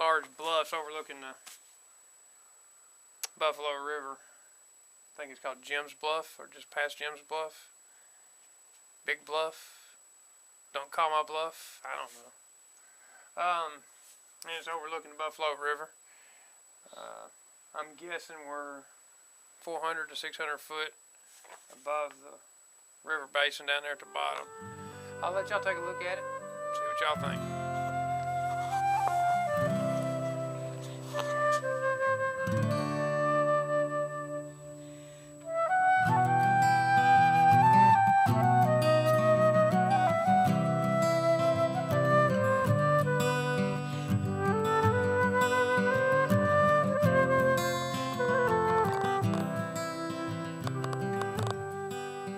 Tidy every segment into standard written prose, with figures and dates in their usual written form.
large bluffs overlooking the Buffalo River. I think it's called Jim's Bluff, or just past Jim's Bluff. Big Bluff. Don't call my bluff. I don't know. And it's overlooking the Buffalo River. I'm guessing we're 400 to 600 foot above the river basin down there at the bottom. I'll let y'all take a look at it, see what y'all think.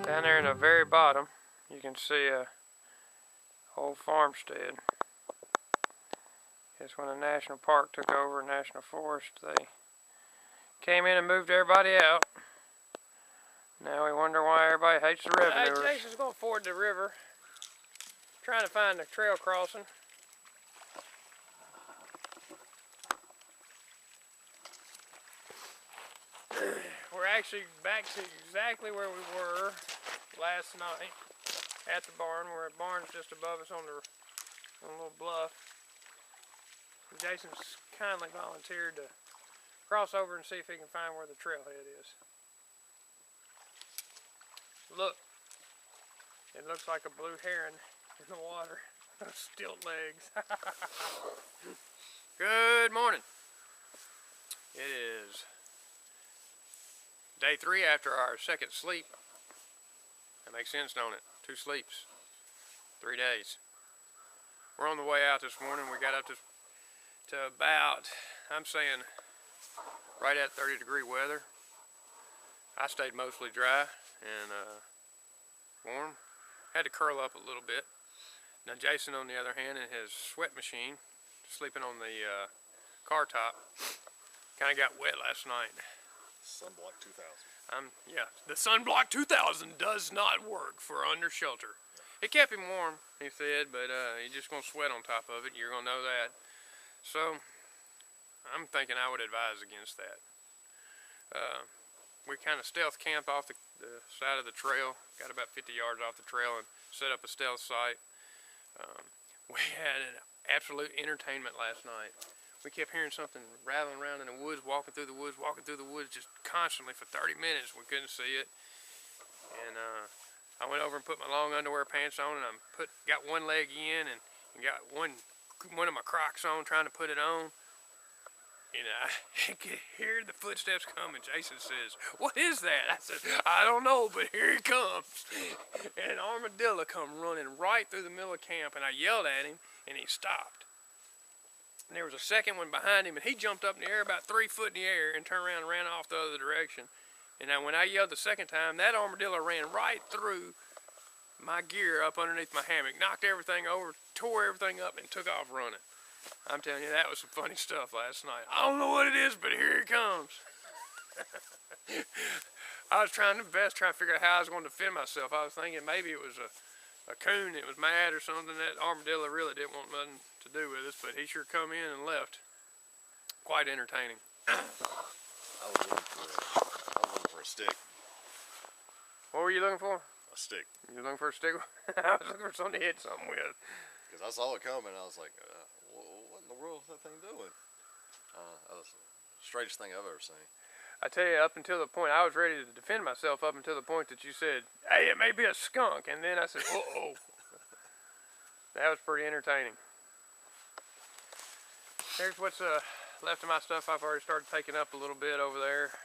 Down there in the very bottom, you can see a old farmstead. Guess when the national park took over, national forest, they came in and moved everybody out. Now we wonder why everybody hates the revenuers. Jason's going to ford the river, trying to find a trail crossing. We're actually back to exactly where we were last night at the barn. We're at barn's just above us on a little bluff. Jason's kindly volunteered to cross over and see if he can find where the trailhead is. Look, it looks like a blue heron in the water. Stilt legs. Good morning. It is day 3 after our second sleep. That makes sense, don't it? 2 sleeps, 3 days. We're on the way out this morning. We got up to about, I'm saying, right at 30-degree weather. I stayed mostly dry and warm. Had to curl up a little bit. Now Jason, on the other hand, in his sweat machine, sleeping on the car top, kind of got wet last night. Sunblock 2000. Yeah, the Sunblock 2000 does not work for under shelter. It kept him warm, he said, but you're just going to sweat on top of it. You're going to know that. So, I'm thinking I would advise against that. We kind of stealth camped off the side of the trail. Got about 50 yards off the trail and set up a stealth site. We had an absolute entertainment last night. We kept hearing something rattling around in the woods, walking through the woods, just constantly for 30 minutes. We couldn't see it. And I went over and put my long underwear pants on, and got one leg in and got one of my Crocs on, trying to put it on. And I could hear the footsteps coming. Jason says, "What is that?" I said, "I don't know, but here he comes." And an armadillo come running right through the middle of camp, and I yelled at him, and he stopped. And there was a second one behind him, and he jumped up in the air about 3 foot in the air and turned around and ran off the other direction. And now when I yelled the second time, that armadillo ran right through my gear up underneath my hammock, knocked everything over, tore everything up, and took off running. I'm telling you, that was some funny stuff last night. I don't know what it is, but here it comes. I was trying to figure out how I was going to defend myself. I was thinking maybe it was a coon that was mad or something. That armadillo really didn't want nothing to do with us, but he sure come in and left. Quite entertaining. I was looking for a stick. What were you looking for? A stick. You were looking for a stick? I was looking for something to hit something with. Because I saw it coming, I was like, what in the world is that thing doing? That was the strangest thing I've ever seen. I tell you, up until the point, I was ready to defend myself up until the point that you said, "Hey, it may be a skunk." And then I said, "Uh-oh." That was pretty entertaining. Here's what's left of my stuff. I've already started taking up a little bit over there.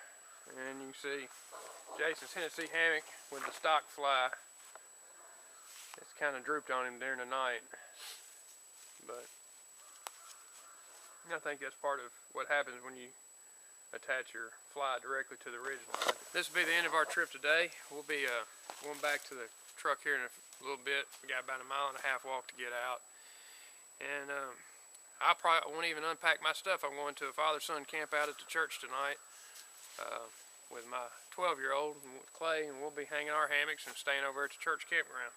And you can see Jason's Tennessee hammock with the stock fly. It's kind of drooped on him during the night. But I think that's part of what happens when you attach your fly directly to the ridge line. This will be the end of our trip today. We'll be going back to the truck here in a little bit. We got about a 1.5 mile walk to get out. And I probably won't even unpack my stuff. I'm going to a father-son camp out at the church tonight with my 12-year-old Clay, and we'll be hanging our hammocks and staying over at the church campground.